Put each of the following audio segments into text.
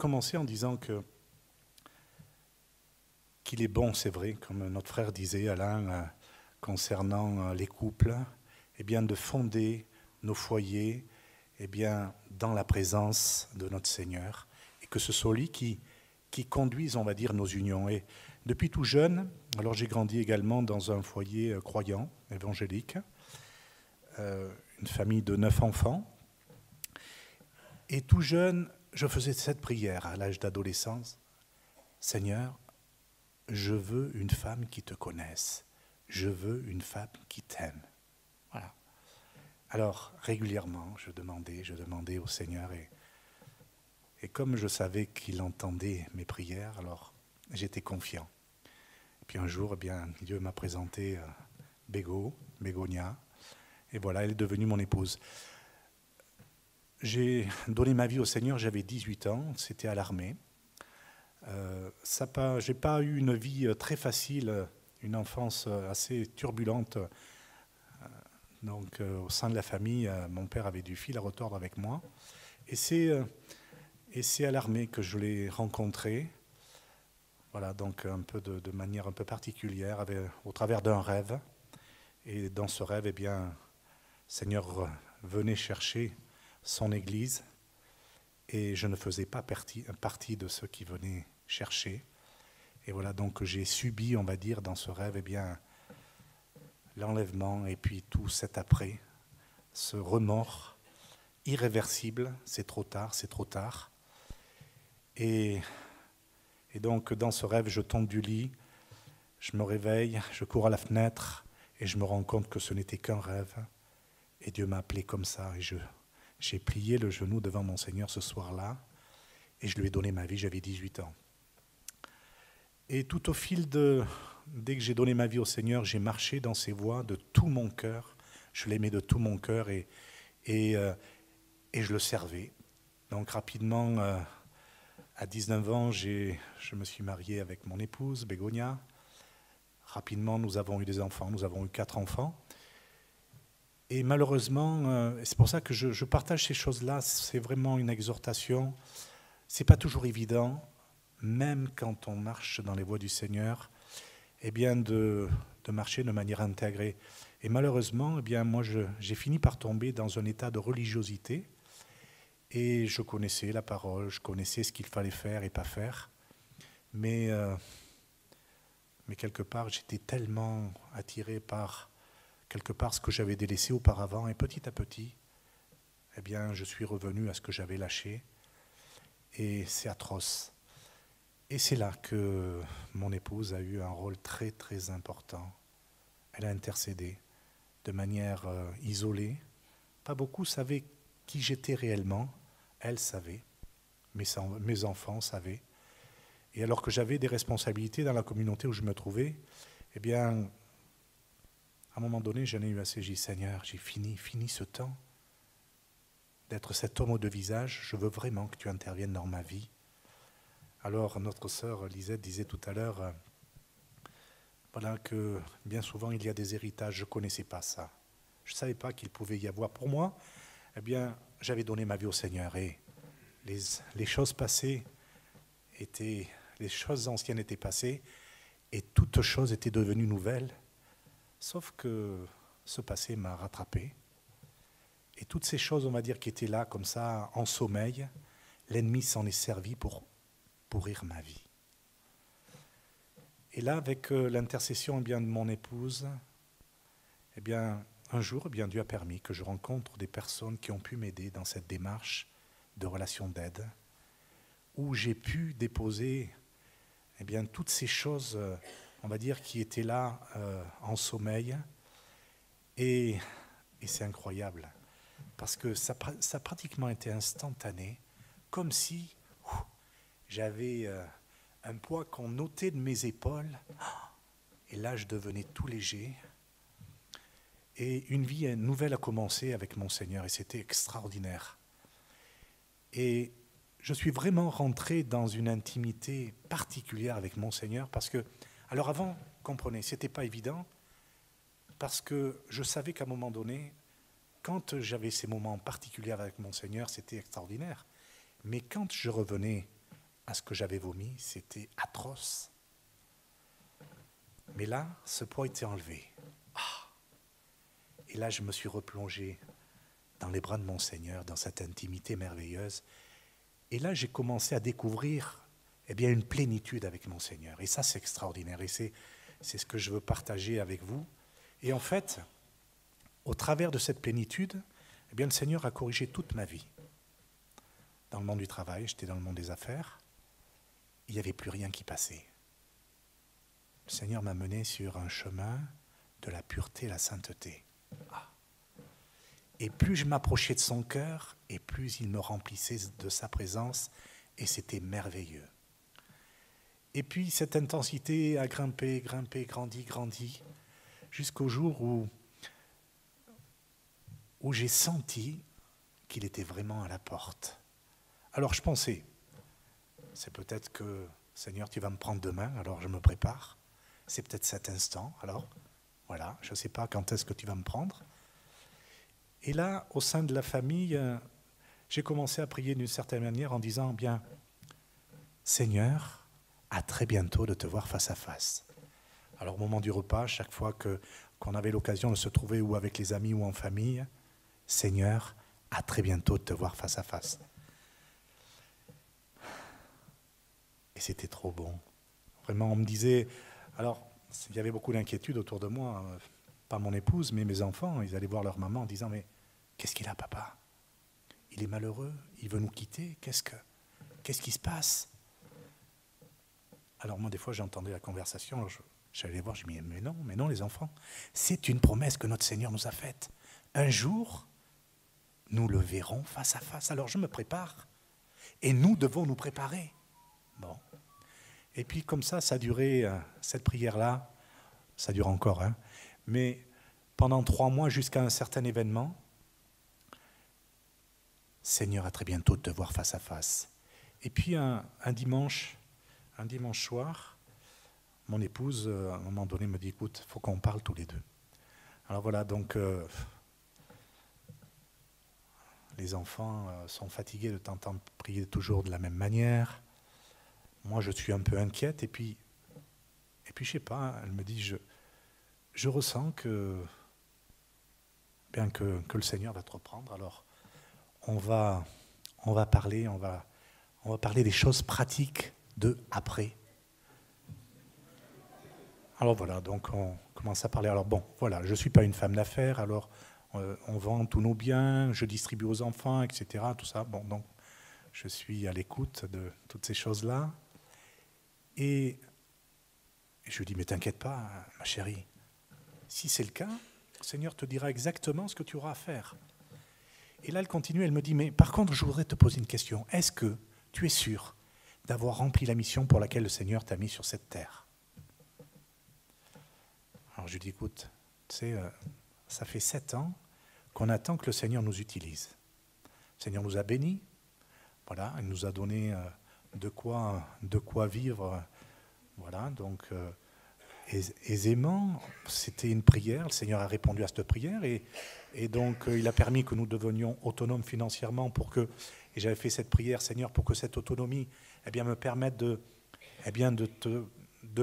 commencer en disant qu'il est bon, c'est vrai, comme notre frère disait, Alain, concernant les couples, eh bien, de fonder nos foyers eh bien, dans la présence de notre Seigneur, et que ce soit lui qui conduise, on va dire, nos unions. Et depuis tout jeune, alors j'ai grandi également dans un foyer croyant, évangélique, une famille de 9 enfants, et tout jeune, je faisais cette prière à l'âge d'adolescence: Seigneur, je veux une femme qui te connaisse, je veux une femme qui t'aime. Voilà. Alors, régulièrement, je demandais au Seigneur, et comme je savais qu'il entendait mes prières, alors j'étais confiant. Et puis un jour, eh bien, Dieu m'a présenté Bégonia, et voilà, elle est devenue mon épouse. J'ai donné ma vie au Seigneur, j'avais 18 ans, c'était à l'armée. Je n'ai pas eu une vie très facile, une enfance assez turbulente. Donc, au sein de la famille, mon père avait du fil à retordre avec moi. Et c'est à l'armée que je l'ai rencontré. Voilà, donc un peu de manière un peu particulière, au travers d'un rêve. Et dans ce rêve, eh bien, le Seigneur venait chercher son Église. Et je ne faisais pas partie de ceux qui venaient chercher. Et voilà, donc j'ai subi, on va dire, dans ce rêve, eh bien, l'enlèvement et puis tout cet après, ce remords irréversible. C'est trop tard, c'est trop tard. Et donc, dans ce rêve, je tombe du lit, je me réveille, je cours à la fenêtre et je me rends compte que ce n'était qu'un rêve. Et Dieu m'a appelé comme ça. Et j'ai plié le genou devant mon Seigneur ce soir-là et je lui ai donné ma vie, j'avais 18 ans. Et tout au fil dès que j'ai donné ma vie au Seigneur, j'ai marché dans ses voies de tout mon cœur. Je l'aimais de tout mon cœur et je le servais. Donc rapidement, à 19 ans, je me suis marié avec mon épouse, Bégonia. Rapidement, nous avons eu des enfants, nous avons eu 4 enfants. Et malheureusement, c'est pour ça que je partage ces choses-là, c'est vraiment une exhortation. Ce n'est pas toujours évident, même quand on marche dans les voies du Seigneur, eh bien de marcher de manière intégrée. Et malheureusement, eh bien, moi, j'ai fini par tomber dans un état de religiosité. Et je connaissais la parole, je connaissais ce qu'il fallait faire et pas faire. Mais quelque part, j'étais tellement attiré par quelque part ce que j'avais délaissé auparavant. Et petit à petit, eh bien, je suis revenu à ce que j'avais lâché. Et c'est atroce. Et c'est là que mon épouse a eu un rôle très, très important. Elle a intercédé de manière isolée. Pas beaucoup savaient qui j'étais réellement. Elle savait. Mes enfants savaient. Et alors que j'avais des responsabilités dans la communauté où je me trouvais, eh bien, à un moment donné, j'en ai eu assez. J'ai dit, Seigneur, j'ai fini ce temps d'être cet homme aux 2 visages. Je veux vraiment que tu interviennes dans ma vie. Alors, notre sœur Lisette disait tout à l'heure, voilà, que bien souvent, il y a des héritages. Je ne connaissais pas ça. Je ne savais pas qu'il pouvait y avoir. Pour moi, eh bien, j'avais donné ma vie au Seigneur. Et les choses passées les choses anciennes étaient passées et toute chose était devenue nouvelle. Sauf que ce passé m'a rattrapé. Et toutes ces choses, on va dire, qui étaient là, comme ça, en sommeil, l'ennemi s'en est servi pour pourrir ma vie. Et là, avec l'intercession eh bien, de mon épouse, eh bien, un jour, eh bien, Dieu a permis que je rencontre des personnes qui ont pu m'aider dans cette démarche de relation d'aide, où j'ai pu déposer eh bien, toutes ces choses, on va dire, qui étaient là en sommeil. Et c'est incroyable, parce que ça a pratiquement été instantané, comme si j'avais un poids qu'on ôtait de mes épaules, et là je devenais tout léger. Et une vie nouvelle a commencé avec mon Seigneur, et c'était extraordinaire. Et je suis vraiment rentré dans une intimité particulière avec mon Seigneur, parce que, alors avant, comprenez, ce n'était pas évident, parce que je savais qu'à un moment donné, quand j'avais ces moments particuliers avec mon Seigneur, c'était extraordinaire. Mais quand je revenais à ce que j'avais vomi, c'était atroce. Mais là, ce poids était enlevé. Et là, je me suis replongé dans les bras de mon Seigneur, dans cette intimité merveilleuse. Et là, j'ai commencé à découvrir une plénitude avec mon Seigneur. Et ça, c'est extraordinaire. Et c'est ce que je veux partager avec vous. Et en fait, au travers de cette plénitude, le Seigneur a corrigé toute ma vie. Dans le monde du travail, j'étais dans le monde des affaires. Il n'y avait plus rien qui passait. Le Seigneur m'a mené sur un chemin de la pureté et la sainteté. Et plus je m'approchais de son cœur, et plus il me remplissait de sa présence, et c'était merveilleux. Et puis cette intensité a grimpé, grandi, jusqu'au jour où j'ai senti qu'il était vraiment à la porte. Alors je pensais, c'est peut-être que, Seigneur, tu vas me prendre demain, alors je me prépare. C'est peut-être cet instant, alors voilà, je ne sais pas quand est-ce que tu vas me prendre. Et là, au sein de la famille, j'ai commencé à prier d'une certaine manière en disant, bien, Seigneur, à très bientôt de te voir face à face. Alors au moment du repas, chaque fois qu'on avait l'occasion de se trouver ou avec les amis ou en famille, Seigneur, à très bientôt de te voir face à face. Et c'était trop bon. Vraiment, on me disait, alors il y avait beaucoup d'inquiétude autour de moi, pas mon épouse, mais mes enfants, ils allaient voir leur maman en disant, mais qu'est-ce qu'il a, papa? Il est malheureux, il veut nous quitter, qu'est-ce qui se passe? Alors moi, des fois, j'entendais la conversation, j'allais les voir, je me disais, mais non, les enfants, c'est une promesse que notre Seigneur nous a faite. Un jour, nous le verrons face à face. Alors je me prépare, et nous devons nous préparer. Bon. Et puis comme ça a duré, cette prière-là, ça dure encore, mais pendant 3 mois jusqu'à un certain événement, Seigneur, à très bientôt de te voir face à face. Et puis un dimanche soir, mon épouse, à un moment donné, me dit, écoute, il faut qu'on parle tous les deux. Alors voilà, donc les enfants sont fatigués de t'entendre prier toujours de la même manière. Moi, je suis un peu inquiète, et puis je sais pas, elle me dit, je ressens que le Seigneur va te reprendre, alors on va parler des choses pratiques de après. Alors voilà, donc on commence à parler. Alors bon, voilà, je ne suis pas une femme d'affaires, alors on vend tous nos biens, je distribue aux enfants, etc., tout ça. Bon, donc je suis à l'écoute de toutes ces choses-là. Et je lui dis, mais t'inquiète pas, ma chérie, si c'est le cas, le Seigneur te dira exactement ce que tu auras à faire. Et là, elle continue, elle me dit, mais par contre, je voudrais te poser une question. Est-ce que tu es sûr d'avoir rempli la mission pour laquelle le Seigneur t'a mis sur cette terre? Alors je lui dis, écoute, tu sais, ça fait 7 ans qu'on attend que le Seigneur nous utilise. Le Seigneur nous a bénis, voilà, il nous a donné de quoi vivre, voilà, donc aisément. C'était une prière, le Seigneur a répondu à cette prière, et donc il a permis que nous devenions autonomes financièrement et j'avais fait cette prière, Seigneur, pour que cette autonomie me permette de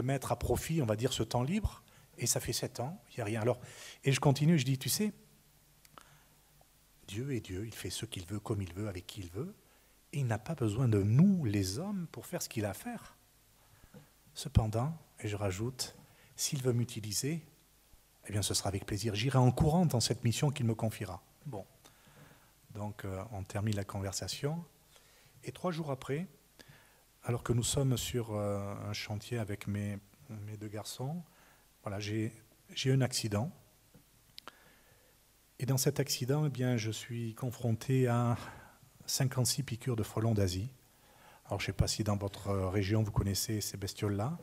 mettre à profit, on va dire, ce temps libre. Et ça fait 7 ans, il n'y a rien. Alors, et je continue, je dis, tu sais, Dieu est Dieu, il fait ce qu'il veut, comme il veut, avec qui il veut, et il n'a pas besoin de nous, les hommes, pour faire ce qu'il a à faire. Cependant, et je rajoute, s'il veut m'utiliser, ce sera avec plaisir. J'irai en courant dans cette mission qu'il me confiera. Bon, donc on termine la conversation, et 3 jours après, alors que nous sommes sur un chantier avec mes 2 garçons, voilà, j'ai eu un accident. Et dans cet accident, je suis confronté à 56 piqûres de frelons d'Asie. Alors, je ne sais pas si dans votre région, vous connaissez ces bestioles-là.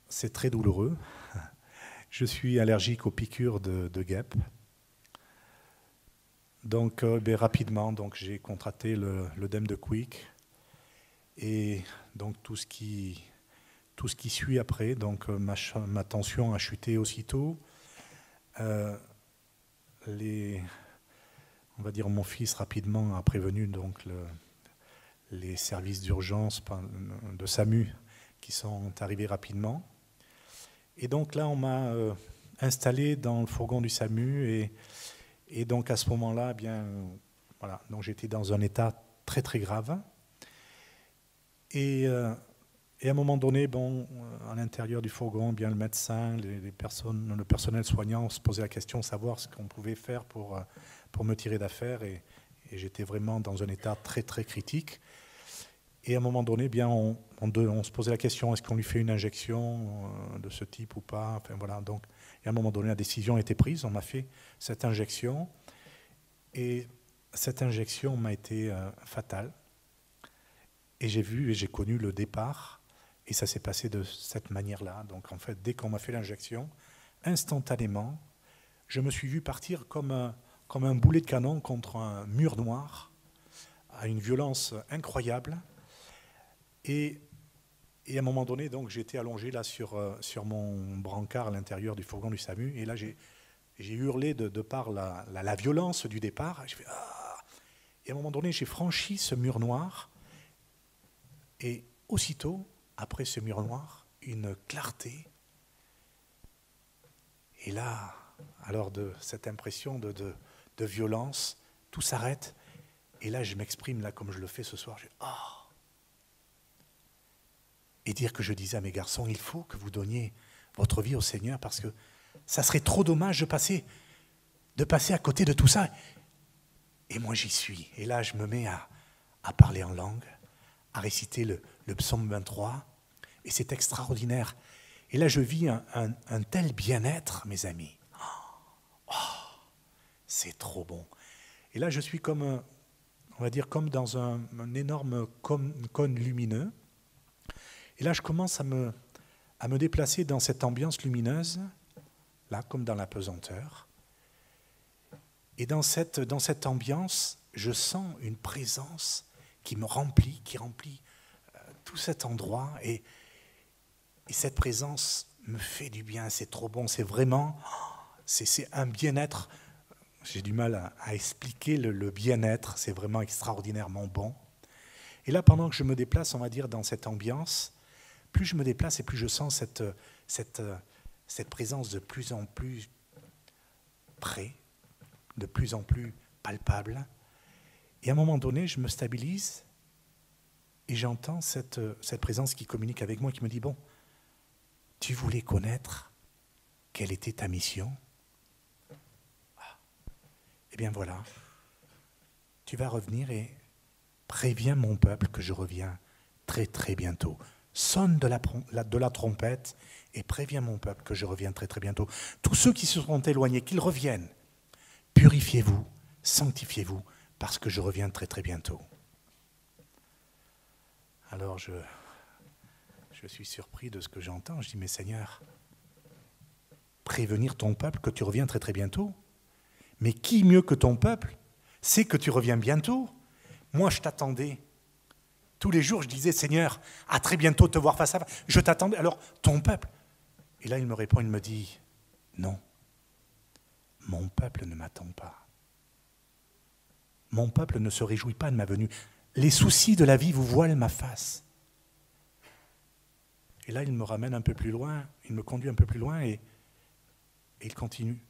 C'est très douloureux. Je suis allergique aux piqûres de guêpes. Donc, rapidement, j'ai contracté l'œdème de Quick. Et donc, tout ce qui suit après, donc ma tension a chuté aussitôt. On va dire mon fils rapidement a prévenu donc les services d'urgence de SAMU qui sont arrivés rapidement. Et donc là, on m'a installé dans le fourgon du SAMU et donc à ce moment-là, voilà, donc j'étais dans un état très très grave. Et à un moment donné, à l'intérieur du fourgon, le médecin, le personnel soignant se posait la question de savoir ce qu'on pouvait faire pour me tirer d'affaire. Et j'étais vraiment dans un état très très critique. Et à un moment donné, on se posait la question, est-ce qu'on lui fait une injection de ce type ou pas? Enfin, voilà, donc, et à un moment donné, la décision a été prise, on m'a fait cette injection. Et cette injection m'a été fatale. Et j'ai connu le départ, et ça s'est passé de cette manière-là. Donc en fait, dès qu'on m'a fait l'injection, instantanément, je me suis vu partir comme un boulet de canon contre un mur noir, à une violence incroyable. Et à un moment donné, donc, j'étais allongé là sur mon brancard à l'intérieur du fourgon du SAMU, et là j'ai hurlé de par la violence du départ. J'ai fait, ah. Et à un moment donné, j'ai franchi ce mur noir. Et aussitôt, après ce mur noir, une clarté. Et là, alors de cette impression de violence, tout s'arrête. Et là, je m'exprime là comme je le fais ce soir. Et dire que je disais à mes garçons, il faut que vous donniez votre vie au Seigneur parce que ça serait trop dommage de passer à côté de tout ça. Et moi, j'y suis. Et là, je me mets à parler en langue, à réciter le psaume 23, et c'est extraordinaire. Et là, je vis un tel bien-être, mes amis. C'est trop bon. Et là, je suis comme dans un énorme cône lumineux. Et là, je commence à me déplacer dans cette ambiance lumineuse, là, comme dans la pesanteur. Et dans cette ambiance, je sens une présence qui me remplit, qui remplit tout cet endroit. Et cette présence me fait du bien, c'est trop bon, c'est vraiment, c'est un bien-être. J'ai du mal à expliquer le bien-être, c'est vraiment extraordinairement bon. Et là, pendant que je me déplace, on va dire, dans cette ambiance, plus je me déplace et plus je sens cette présence de plus en plus près, de plus en plus palpable. Et à un moment donné, je me stabilise et j'entends cette présence qui communique avec moi, qui me dit, bon, tu voulais connaître quelle était ta mission? Eh bien voilà, tu vas revenir et préviens mon peuple que je reviens très très bientôt. Sonne de la trompette et préviens mon peuple que je reviens très très bientôt. Tous ceux qui se sont éloignés, qu'ils reviennent. Purifiez-vous, sanctifiez-vous, parce que je reviens très très bientôt. Alors je suis surpris de ce que j'entends. Je dis, mais Seigneur, prévenir ton peuple que tu reviens très très bientôt? Mais qui mieux que ton peuple sait que tu reviens bientôt? Moi, je t'attendais. Tous les jours, je disais, Seigneur, à très bientôt te voir face à face. Je t'attendais. Alors, ton peuple. Et là, il me répond, il me dit, non, mon peuple ne m'attend pas. Mon peuple ne se réjouit pas de ma venue. Les soucis de la vie vous voilent ma face. Et là, il me ramène un peu plus loin, il me conduit un peu plus loin et il continue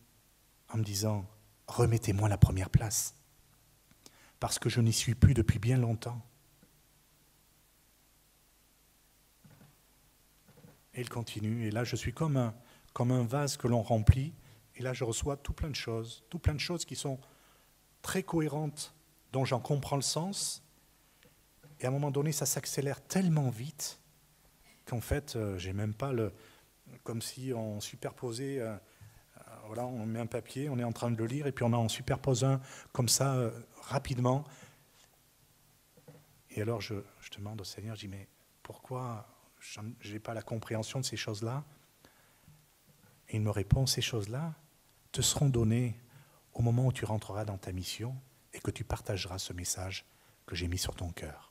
en me disant, remettez-moi la première place, parce que je n'y suis plus depuis bien longtemps. Et il continue, et là je suis comme un vase que l'on remplit, et là je reçois tout plein de choses qui sont très cohérentes, dont j'en comprends le sens, et à un moment donné ça s'accélère tellement vite qu'en fait j'ai même pas comme si on superposait, voilà, on met un papier, on est en train de le lire, et puis on en superpose un comme ça rapidement. Et alors je demande au Seigneur, je dis, mais pourquoi je n'ai pas la compréhension de ces choses-là? Et il me répond, ces choses-là te seront données au moment où tu rentreras dans ta mission et que tu partageras ce message que j'ai mis sur ton cœur.